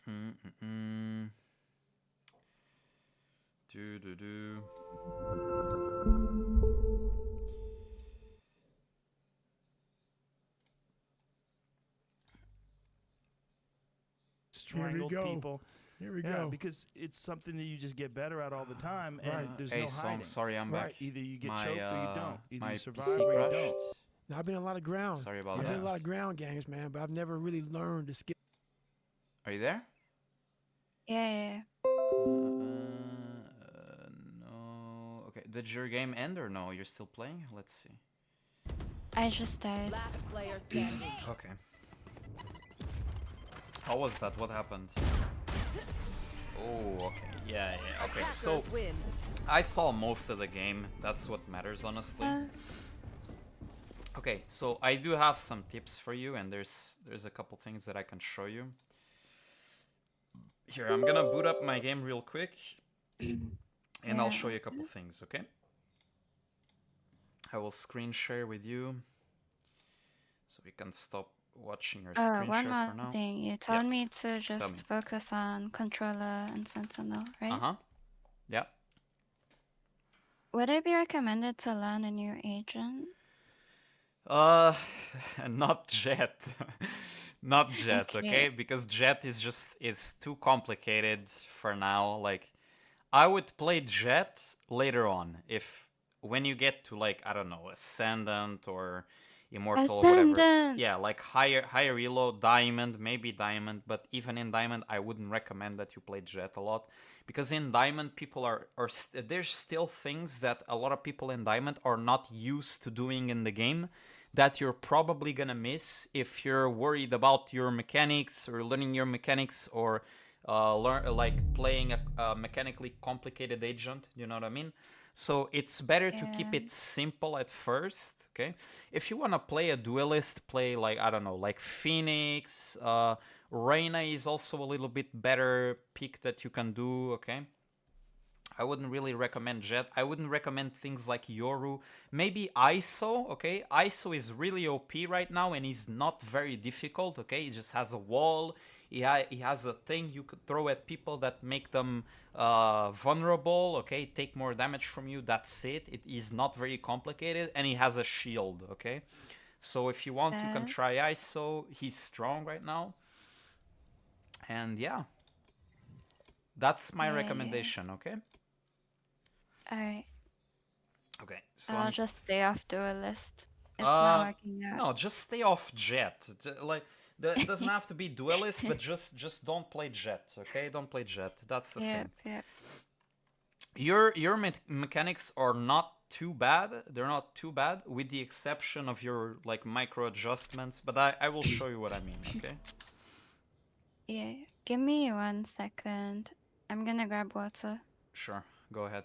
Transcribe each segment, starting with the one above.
Mm-mm-mm. Do. Strangled people. Here we Yeah, go. because it's something that you just get better at all the time, and Right. there's Hey, no so I'm hiding. sorry, I'm back. Right. Either you get My choked or you don't. Either you my survive PC or you crashed. don't. Now, I've been in a lot of ground. Sorry about I've been in that. a lot of ground games, man, but I've never really learned to skip. Are you there? Yeah. No. Okay. Did your game end or no? You're still playing? Let's see. I just died. Last player standing. Okay. How was that? What happened? Oh, okay. Yeah. Okay. So Attackers win. I saw most of the game. That's what matters, honestly. Okay, so I do have some tips for you, and there's a couple things that I can show you. Here, I'm gonna boot up my game real quick, and I'll show you a couple things, okay? I will screen share with you, so we can stop watching your screen One share more for now. thing. You told Yeah. me to Tell just me. focus on controller and sentinel, right? Uh-huh. Yeah. Would it be recommended to learn a new agent? Not Jet. Not Jet, okay? Because Jet is just, it's too complicated for now. Like, I would play Jet later on if, when you get to, like, I don't know, Ascendant or Immortal or whatever. Ascendant! Yeah, like higher elo, Diamond, maybe Diamond, but even in Diamond, I wouldn't recommend that you play Jet a lot. Because in Diamond, people there's still things that a lot of people in Diamond are not used to doing in the game that you're probably gonna miss if you're worried about your mechanics or learning your mechanics or like playing a mechanically complicated agent. You know what I mean? So it's better to keep it simple at first. Okay, if you wanna play a duelist, play like, I don't know, like Phoenix. Reyna is also a little bit better pick that you can do. Okay. I wouldn't really recommend Jet. I wouldn't recommend things like Yoru. Maybe ISO, okay? ISO is really OP right now and he's not very difficult, okay? He just has a wall. He has a thing you could throw at people that make them vulnerable, okay? Take more damage from you, that's it. It is not very complicated and he has a shield, okay? So if you want, you can try ISO. He's strong right now. And yeah, that's my recommendation, okay? Alright. Okay, so I'll just stay off duelist. It's not working out. No, just stay off Jet. Like, it doesn't have to be duelist, but just don't play Jet, okay? Don't play Jet. That's the thing. Yeah. Your mechanics are not too bad. They're not too bad, with the exception of your like micro adjustments. But I will show you what I mean, okay? Yeah. Give me 1 second. I'm gonna grab water. Sure, go ahead.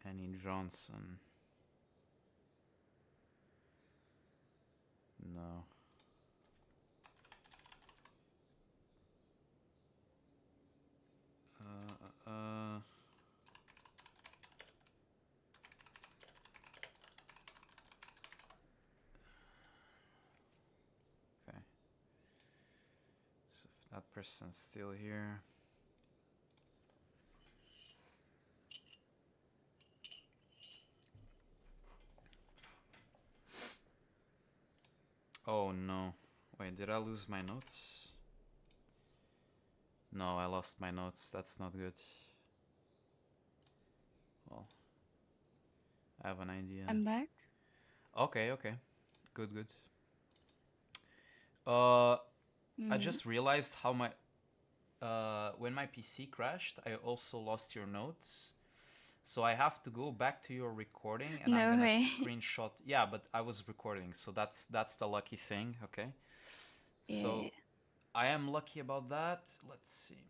Annie Johnson. No. Okay. So if that person's still here. Oh no. Wait, did I lose my notes? No, I lost my notes. That's not good. Well, I have an idea. I'm back. Okay. Good. I just realized how when my PC crashed, I also lost your notes. So I have to go back to your recording and I'm gonna screenshot. Yeah, but I was recording, so that's the lucky thing, okay? So I am lucky about that. Let's see.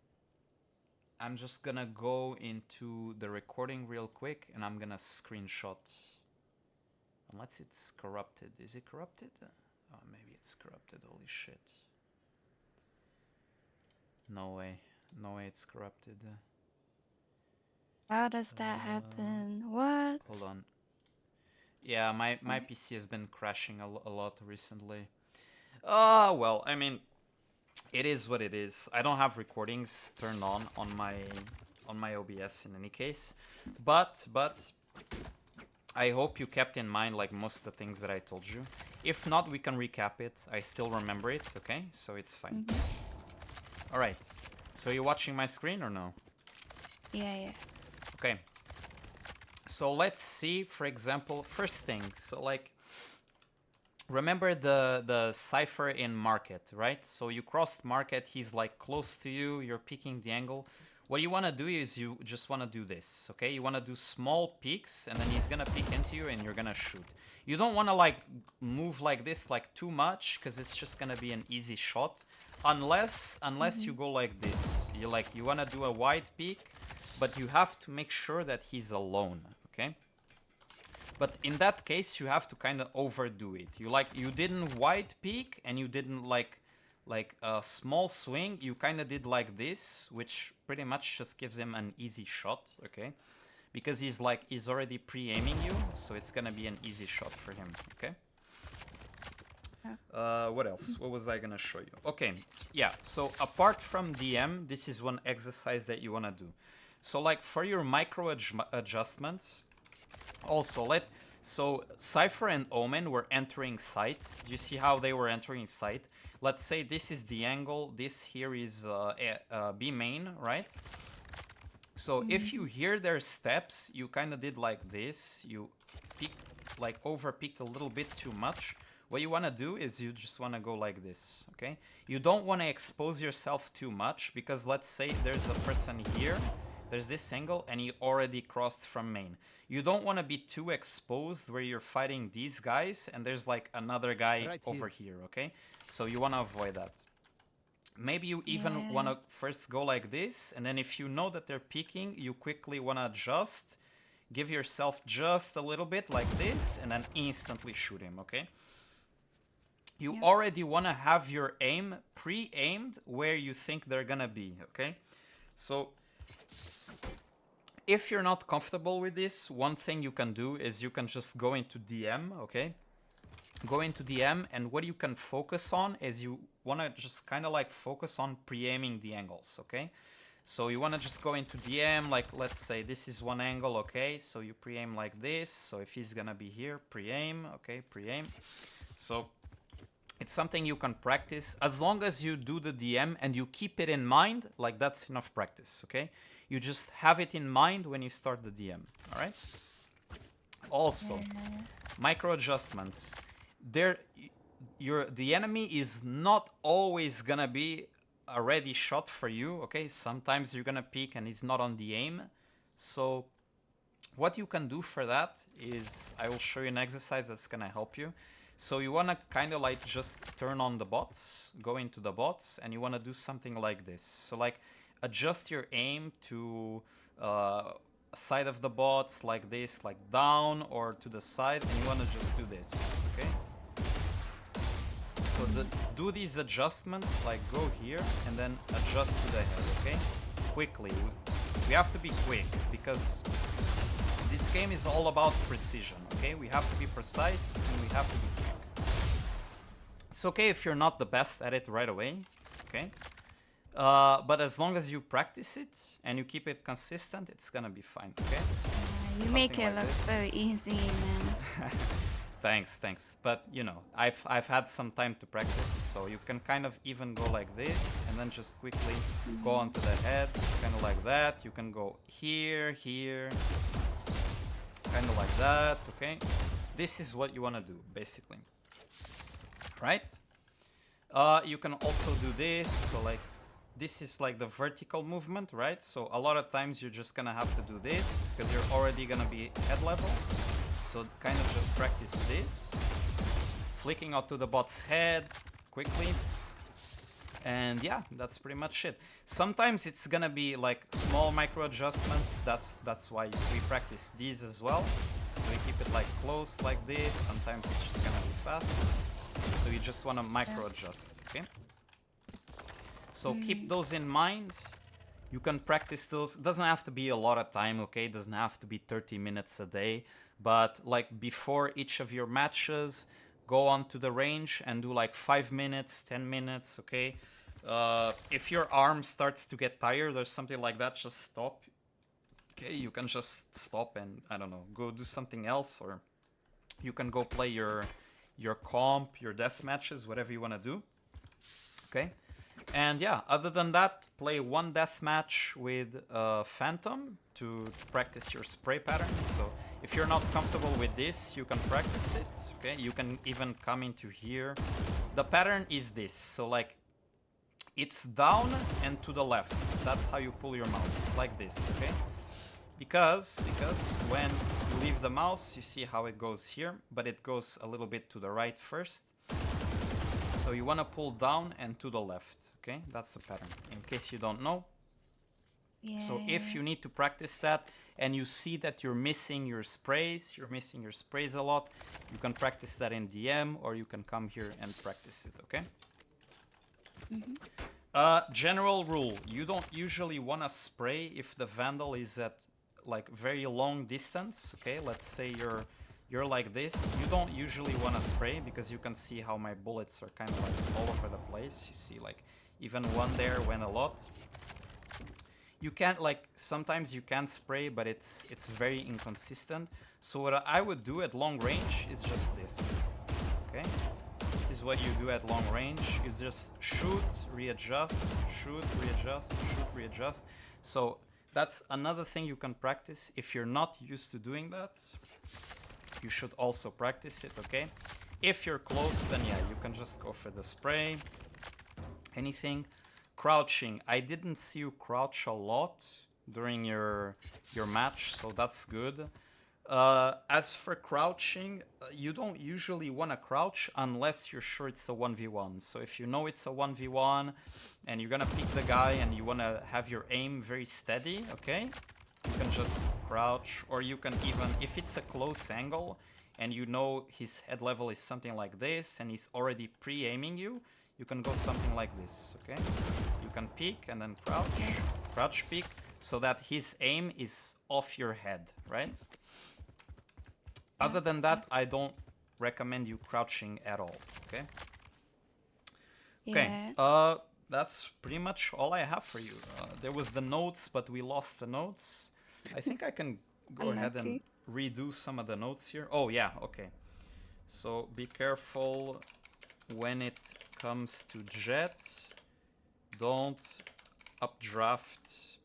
I'm just gonna go into the recording real quick and I'm gonna screenshot. Unless it's corrupted. Is it corrupted? Oh, maybe it's corrupted. Holy shit. No way. No way it's corrupted. How does that happen? What? Hold on. Yeah, my PC has been crashing a lot recently. Well, I mean, it is what it is. I don't have recordings turned on my OBS in any case. But I hope you kept in mind like most of the things that I told you. If not, we can recap it. I still remember it, okay? So it's fine. All right. So you're watching my screen or no? Yeah. Okay. So let's see, for example, first thing. So like, remember the cipher in market, right? So you crossed market. He's like close to you. You're peeking the angle. What you want to do is you just want to do this, okay? You want to do small peeks, and then he's going to peek into you, and you're going to shoot. You don't want to, like, move like this, like, too much, because it's just going to be an easy shot. Unless you go like this. You want to do a wide peek, but you have to make sure that he's alone, okay? But in that case, you have to kind of overdo it. You didn't wide peek, and you didn't, like a small swing. You kind of did like this, which pretty much just gives him an easy shot, okay? Because he's already pre-aiming you, so it's gonna be an easy shot for him, okay? What else? What was I gonna show you? Okay, yeah, so apart from DM, this is one exercise that you wanna do. So like for your micro adjustments, also so Cypher and Omen were entering sight. Do you see how they were entering sight? Let's say this is the angle, this here is B main, right? So if you hear their steps, you kind of did like this, you peeked, like over-peeked a little bit too much. What you want to do is you just want to go like this, okay? You don't want to expose yourself too much, because let's say there's a person here, there's this angle, and he already crossed from main. You don't want to be too exposed where you're fighting these guys, and there's like another guy Right over here, okay? So you want to avoid that. Maybe you even Yeah. want to first go like this, and then if you know that they're peeking, you quickly want to adjust. Give yourself just a little bit like this, and then instantly shoot him, okay? You Yep. already want to have your aim pre-aimed where you think they're gonna be, okay? So if you're not comfortable with this, one thing you can do is you can just go into DM, okay? Go into DM, and what you can focus on is you want to just kind of like focus on pre-aiming the angles, okay? So you want to just go into DM, like let's say this is one angle, okay? So you pre-aim like this. So if he's gonna be here, pre-aim, okay, pre-aim. So it's something you can practice. As long as you do the DM and you keep it in mind, like that's enough practice, okay? You just have it in mind when you start the DM, all right? Also, micro adjustments. The enemy is not always gonna be a ready shot for you, okay? Sometimes you're gonna peek and he's not on the aim. So what you can do for that is, I will show you an exercise that's gonna help you. So you wanna kind of like just turn on the bots, go into the bots, and you wanna do something like this. So like adjust your aim to side of the bots like this, like down or to the side, and you wanna just do this, okay? So do these adjustments, like go here and then adjust to the head, okay? Quickly. We have to be quick because this game is all about precision, okay? We have to be precise and we have to be quick. It's okay if you're not the best at it right away, okay? But as long as you practice it and you keep it consistent, it's gonna be fine, okay? You make Something it like look this. so easy, man. Thanks. But you know, I've had some time to practice, so you can kind of even go like this and then just quickly go onto the head, kind of like that. You can go here, kind of like that, okay? This is what you want to do, basically. Right? You can also do this, so like, this is like the vertical movement, right? So a lot of times you're just gonna have to do this, because you're already gonna be head level. So kind of just practice this. Flicking out to the bot's head quickly. And yeah, that's pretty much it. Sometimes it's gonna be like small micro adjustments. That's why we practice these as well. So we keep it like close like this, sometimes it's just gonna be fast. So you just wanna micro adjust, okay? So keep those in mind. You can practice those. It doesn't have to be a lot of time, okay? It doesn't have to be 30 minutes a day. But like before each of your matches, go onto the range and do like 5 minutes, 10 minutes, okay? If your arm starts to get tired or something like that, just stop. Okay, you can just stop and, I don't know, go do something else, or you can go play your comp, your death matches, whatever you want to do. Okay? And yeah, other than that, play one death match with Phantom to practice your spray pattern. So if you're not comfortable with this, you can practice it. Okay, you can even come into here. The pattern is this. So like, it's down and to the left. That's how you pull your mouse, like this. Okay, because when you leave the mouse, you see how it goes here, but it goes a little bit to the right first. So you want to pull down and to the left, okay? That's the pattern, in case you don't know. Yeah. So if you need to practice that and you see that you're missing your sprays a lot, you can practice that in DM, or you can come here and practice it, okay? General rule, you don't usually want to spray if the Vandal is at like very long distance, okay? Let's say you're like this. You don't usually want to spray because you can see how my bullets are kind of like all over the place. You see like even one there went a lot. You can't, like, sometimes you can spray, but it's very inconsistent. So what I would do at long range is just this, okay? This is what you do at long range. You just shoot, readjust, shoot, readjust, shoot, readjust. So that's another thing you can practice. If you're not used to doing that, you should also practice it, okay? If you're close, then yeah, you can just go for the spray. Anything. Crouching. I didn't see you crouch a lot during your match, so that's good. As for crouching, you don't usually want to crouch unless you're sure it's a 1v1. So if you know it's a 1v1 and you're gonna pick the guy and you want to have your aim very steady, okay? You can just crouch, or you can even, if it's a close angle and you know his head level is something like this and he's already pre-aiming you, you can go something like this, okay? You can peek and then crouch, crouch peek, so that his aim is off your head, right? Other than that, I don't recommend you crouching at all, okay? Okay, Yeah. that's pretty much all I have for you. There was the notes, but we lost the notes. I think I can go ahead and redo some of the notes here. Oh yeah, okay. So be careful when it comes to Jet. Don't updraft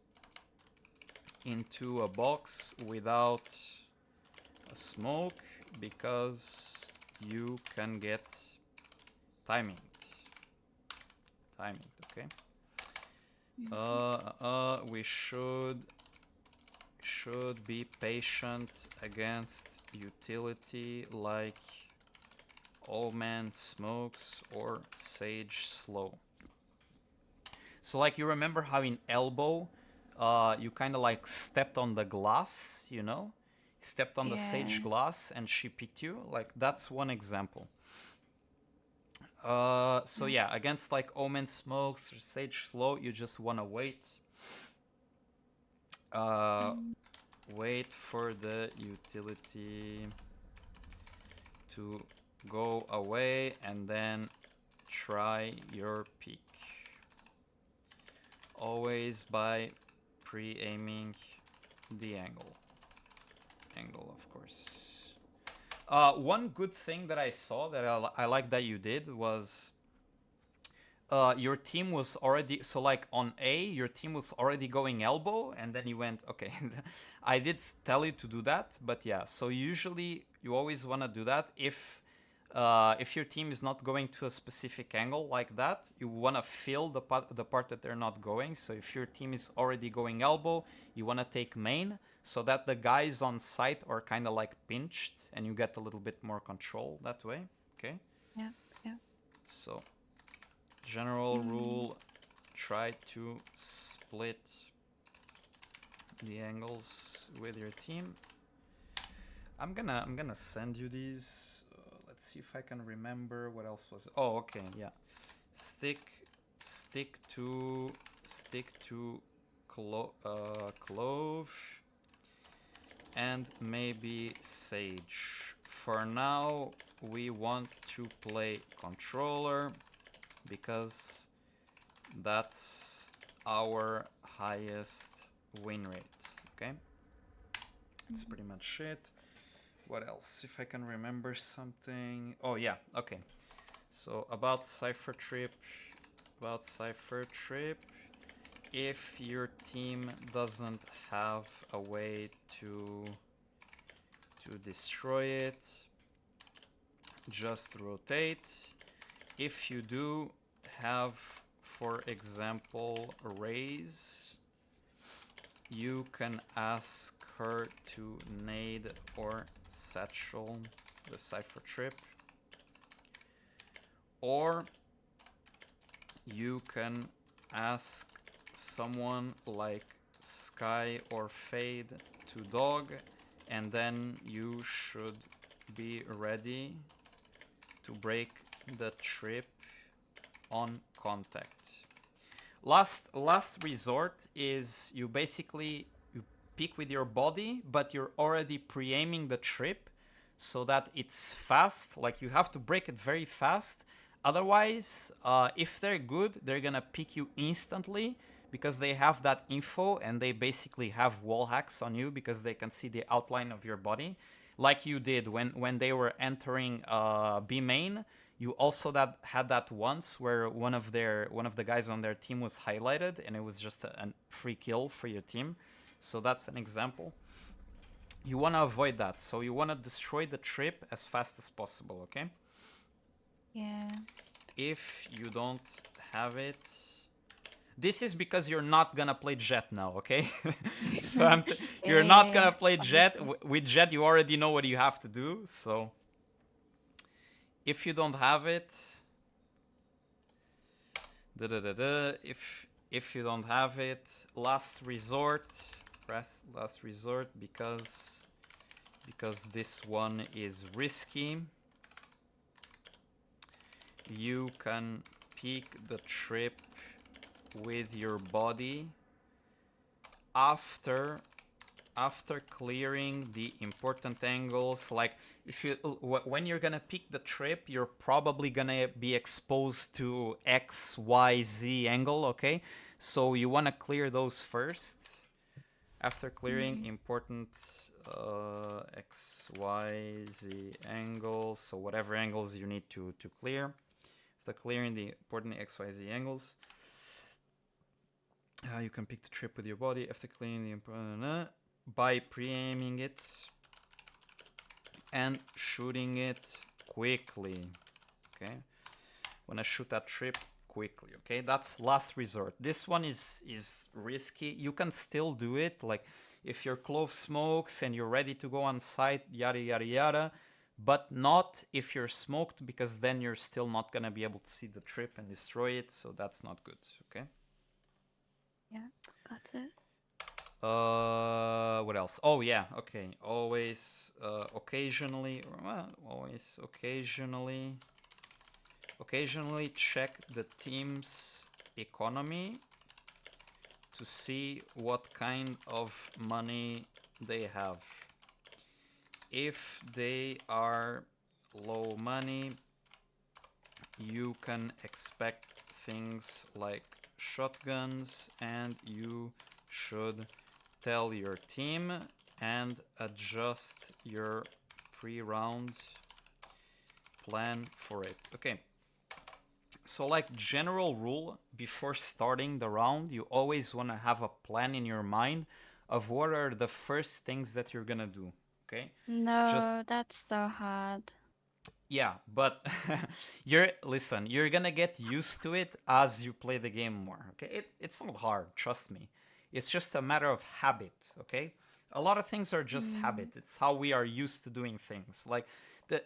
into a box without a smoke, because you can get timing. Okay? We should be patient against utility like Omen Smokes or Sage Slow. So like, you remember how in Elbow you kind of like stepped on the glass, you know? Stepped on the Sage glass and she picked you? Like, that's one example. So yeah, against like Omen Smokes or Sage Slow, you just want to wait. Wait for the utility to go away and then try your peek. Always by pre-aiming the angle. Of course. One good thing that I saw that I like that you did was your team was already, so like on A, your team was already going elbow, and then you went, okay, I did tell you to do that, but yeah, so usually you always want to do that if your team is not going to a specific angle like that, you want to fill the part that they're not going. So if your team is already going elbow, you want to take main, so that the guys on site are kind of like pinched and you get a little bit more control that way, okay? Yeah. So, general rule, try to split the angles with your team. I'm gonna send you these. Let's see if I can remember what else was. Oh, okay, yeah. Stick to clove and maybe sage. For now, we want to play controller because that's our highest win rate. Okay, that's pretty much it. What else? If I can remember something. Oh yeah, okay. So about Cypher Trip, if your team doesn't have a way to destroy it, just rotate. If you do have, for example, Raze, you can ask her to nade or satchel the Cypher Trip, or you can ask someone like Sky or Fade to dog, and then you should be ready to break the trip on contact. Last resort is you basically peek with your body, but you're already pre-aiming the trip so that it's fast. Like, you have to break it very fast. Otherwise, if they're good, they're gonna pick you instantly because they have that info, and they basically have wall hacks on you because they can see the outline of your body, like you did when they were entering B main. You also had that once where one of the guys on their team was highlighted, and it was just a free kill for your team. So that's an example. You want to avoid that, so you want to destroy the trip as fast as possible. Okay. Yeah. If you don't have it, this is because you're not gonna play Jet now, okay? So you're not gonna play Jet. obviously. With Jet, you already know what you have to do. So if you don't have it, if you don't have it, last resort, press last resort because this one is risky. You can peek the trip with your body after clearing the important angles. Like, if you when you're gonna peek the trip, you're probably gonna be exposed to X, Y, Z angle. Okay, so you want to clear those first. After clearing important X, Y, Z angles, so whatever angles you need to clear. After clearing the important X, Y, Z angles, you can pick the trip with your body. After clearing the important, by pre-aiming it and shooting it quickly. Okay, when I shoot that trip quickly. Okay, that's last resort. This one is risky. You can still do it, like if your clove smokes and you're ready to go on site, yada yada yada, but not if you're smoked, because then you're still not gonna be able to see the trip and destroy it, so that's not good. Okay. Yeah, got it. What else? Oh yeah, okay. Always occasionally check the team's economy to see what kind of money they have. If they are low money, you can expect things like shotguns, and you should tell your team and adjust your pre-round plan for it. Okay. So, like, general rule, before starting the round, you always want to have a plan in your mind of what are the first things that you're gonna do. Okay. No, that's so hard. Yeah, but you're gonna get used to it as you play the game more. Okay, it's not hard, trust me. It's just a matter of habit. Okay, a lot of things are just habit. It's how we are used to doing things. Like the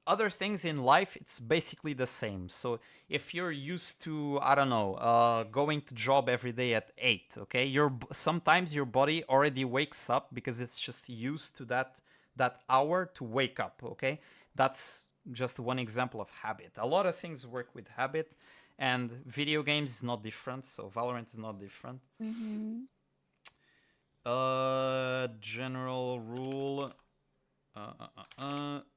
other things in life, it's basically the same. So if you're used to, I don't know, going to job every day at 8, okay, sometimes your body already wakes up because it's just used to that that hour to wake up, okay? That's just one example of habit. A lot of things work with habit, and video games is not different, so Valorant is not different. Mm-hmm. General rule.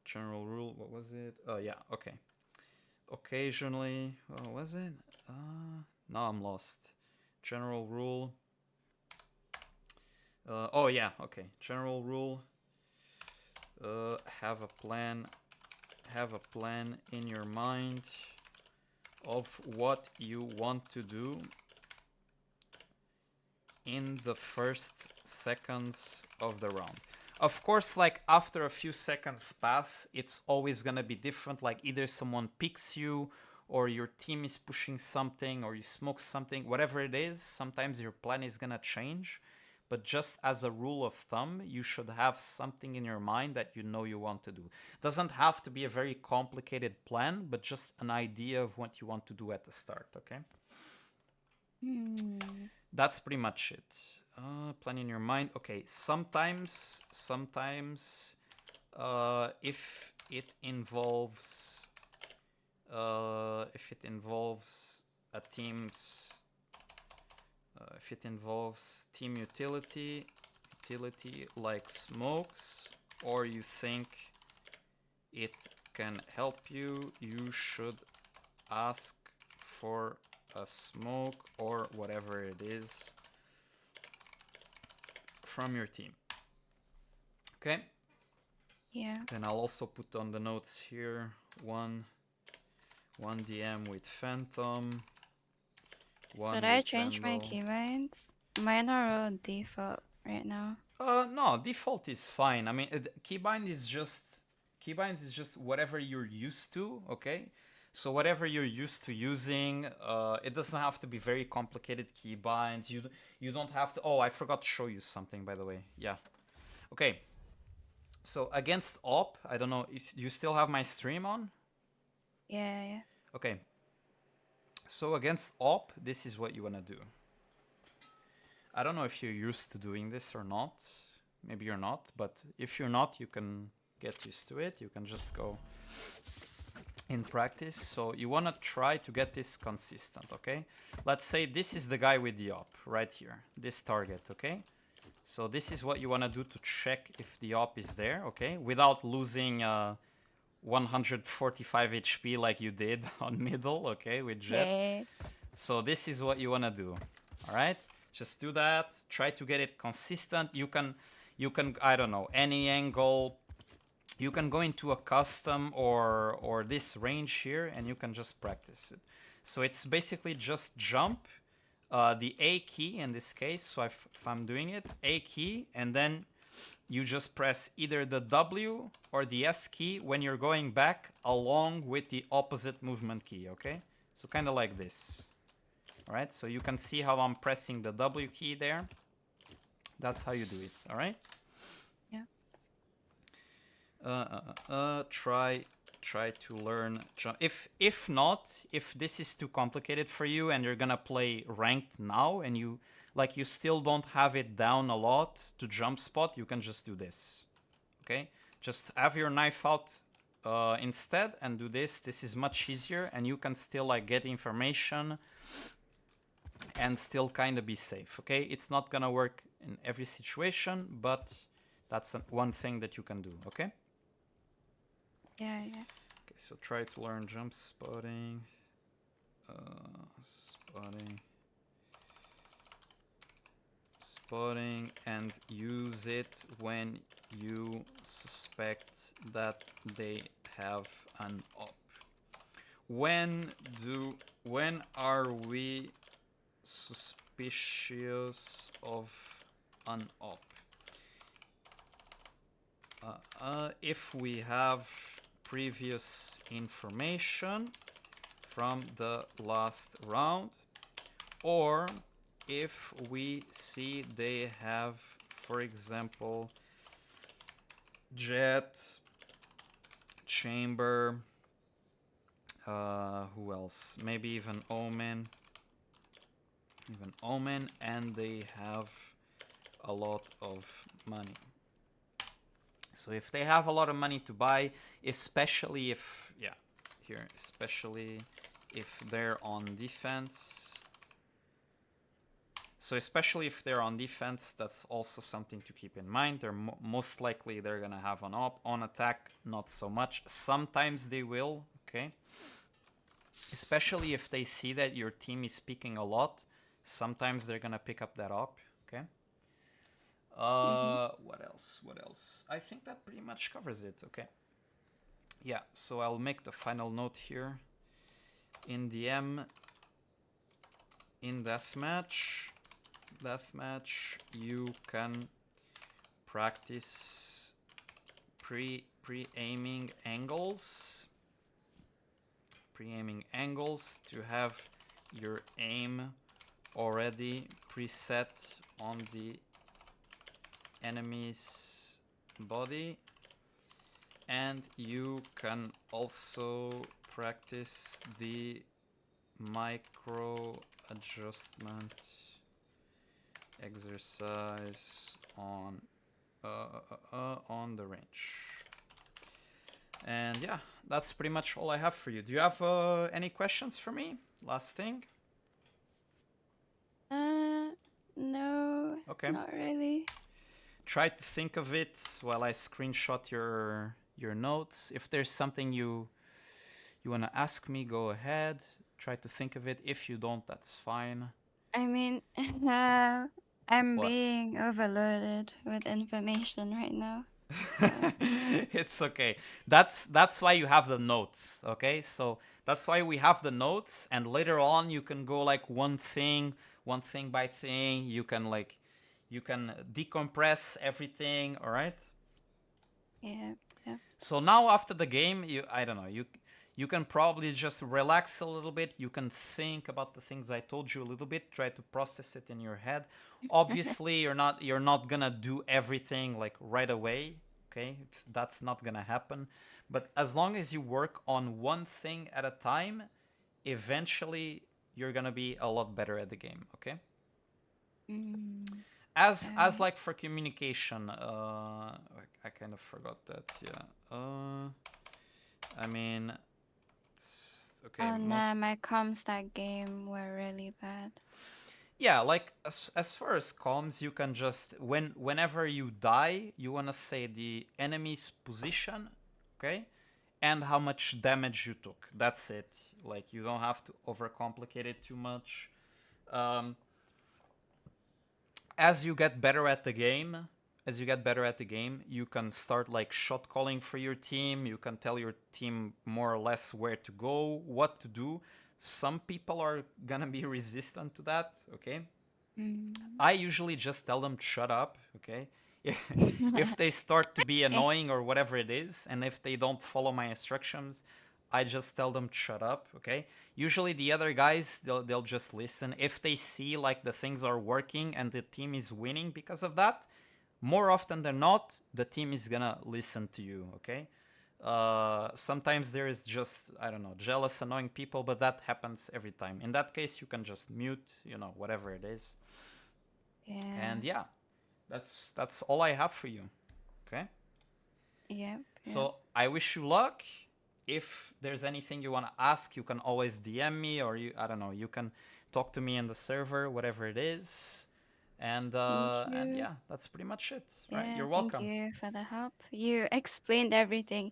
General rule, what was it? Oh, yeah, okay. Occasionally, what was it? Now I'm lost. General rule. Oh, yeah, okay. General rule. Have a plan. Have a plan in your mind of what you want to do in the first seconds of the round. Of course, like after a few seconds pass, it's always gonna be different. Like either someone picks you, or your team is pushing something, or you smoke something, whatever it is, sometimes your plan is gonna change. But just as a rule of thumb, you should have something in your mind that you know you want to do. Doesn't have to be a very complicated plan, but just an idea of what you want to do at the start, okay? That's pretty much it. Plan in your mind. Okay, sometimes, if it involves a team's, if it involves team utility like smokes, or you think it can help you, you should ask for a smoke or whatever it is from your team. Okay? Yeah. Then I'll also put on the notes here one DM with Phantom. Should I change my keybinds? Mine are all default right now. No, default is fine. I mean, keybinds is just whatever you're used to, okay? So whatever you're used to using, it doesn't have to be very complicated keybinds. You don't have to. Oh, I forgot to show you something, by the way. Yeah. Okay. So against op, I don't know. You still have my stream on? Yeah. Okay. So against op, this is what you wanna do. I don't know if you're used to doing this or not. Maybe you're not, but if you're not, you can get used to it. You can just go in practice. So you want to try to get this consistent, okay? Let's say this is the guy with the op right here, this target, okay? So this is what you want to do to check if the op is there, okay? Without losing 145 HP like you did on middle, okay, with Jett. Yeah. So this is what you want to do, all right? Just do that. Try to get it consistent. You can, I don't know, any angle. You can go into a custom or this range here, and you can just practice it. So it's basically just jump, the A key in this case. So if I'm doing it, A key, and then you just press either the W or the S key when you're going back along with the opposite movement key, okay? So kind of like this. All right, so you can see how I'm pressing the W key there. That's how you do it, all right? Yeah. Try to learn. If not, if this is too complicated for you and you're gonna play ranked now and you still don't have it down a lot to jump spot, you can just do this, okay? Just have your knife out instead and do this. This is much easier, and you can still like get information and still kind of be safe, okay? It's not gonna work in every situation, but that's one thing that you can do, okay? Yeah. Okay, so try to learn jump spotting. Spotting, and use it when you suspect that they have an op. When are we suspicious of an op? If we have previous information from the last round, or if we see they have, for example, Jett, Chamber, who else? Maybe even Omen. And they have a lot of money. So So if they have a lot of money to buy, especially if, yeah, here, especially if they're on defense. So especially if they're on defense, that's also something to keep in mind. They're most likely they're gonna have an op. On attack, not so much. Sometimes they will, okay? Especially if they see that your team is speaking a lot, sometimes they're gonna pick up that op, okay? What else? What else? I think that pretty much covers it, okay? Yeah, so I'll make the final note here. In DM, in deathmatch, you can practice pre-aiming angles. Pre-aiming angles to have your aim already preset on the enemy's body, and you can also practice the micro adjustment exercise on the range. And yeah, that's pretty much all I have for you. Do you have any questions for me? Last thing. No. Okay. Not really. Try to think of it while I screenshot your notes. If there's something you want to ask me, go ahead. Try to think of it. If you don't, that's fine. I mean, I'm What? being overloaded with information right now. It's okay. That's why you have the notes, okay? So that's why we have the notes, and later on you can go like one thing by thing. You can decompress everything, all right? Yeah. So now after the game, I don't know, you can probably just relax a little bit. You can think about the things I told you a little bit, try to process it in your head. Obviously, you're not gonna do everything like right away, okay? That's not gonna happen. But as long as you work on one thing at a time, eventually you're gonna be a lot better at the game, okay? As like for communication, I kind of forgot that. Yeah. I mean, okay. Oh no, my comms that game were really bad. Yeah, like as far as comms, you can just whenever you die, you wanna say the enemy's position, okay, and how much damage you took. That's it. Like you don't have to overcomplicate it too much. As you get better at the game, you can start like shot calling for your team. You can tell your team more or less where to go, what to do. Some people are gonna be resistant to that, okay? I usually just tell them shut up, okay? If they start to be annoying or whatever it is, and if they don't follow my instructions, I just tell them shut up, okay? Usually the other guys, they'll just listen. If they see like the things are working and the team is winning because of that, more often than not, the team is gonna listen to you, okay? Sometimes there is just, I don't know, jealous, annoying people, but that happens every time. In that case, you can just mute, whatever it is. Yeah. And yeah, that's all I have for you, okay? Yep. So I wish you luck. If there's anything you want to ask, you can always DM me, or I don't know, you can talk to me in the server, whatever it is. And yeah, that's pretty much it. Right? You're welcome. Thank you for the help. You explained everything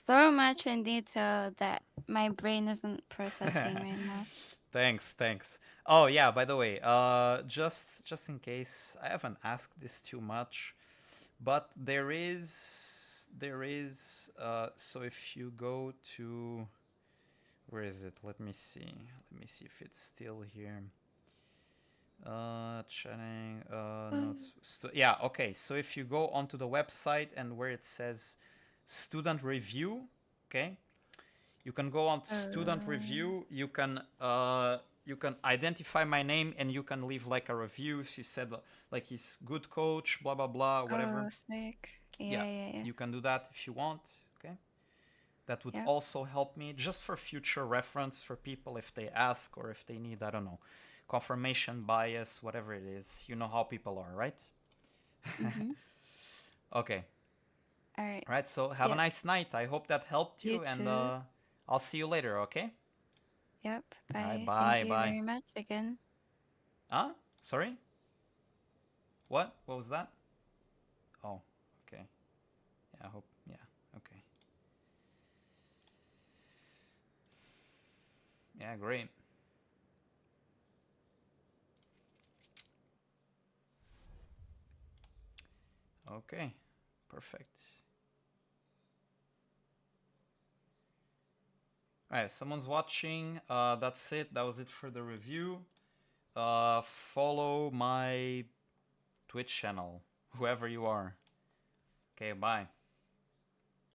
so much in detail that my brain isn't processing right now. Thanks. Oh yeah, by the way, just in case, I haven't asked this too much, but there is so if you go to, where is it? Let me see if it's still here. Chatting, notes. Yeah, okay. So if you go onto the website and where it says student review, okay, you can go on student review. You can identify my name and you can leave like a review. She said like he's good coach, blah blah blah, whatever. Oh, sick. Yeah. You can do that if you want. Okay, that would also help me just for future reference for people if they ask or if they need, I don't know, confirmation bias, whatever it is. You know how people are, right? Okay. All right. All right, so have a Yep. nice night. I hope that helped you, You and too. I'll see you later, okay? Yep. All right, Bye. bye, Thank you bye. very much again. Huh? Sorry? What? What was that? Oh, okay. Yeah, I hope. Yeah, okay. Yeah, great. Okay, perfect. Alright, someone's watching. That's it. That was it for the review. Follow my Twitch channel, whoever you are. Okay, bye.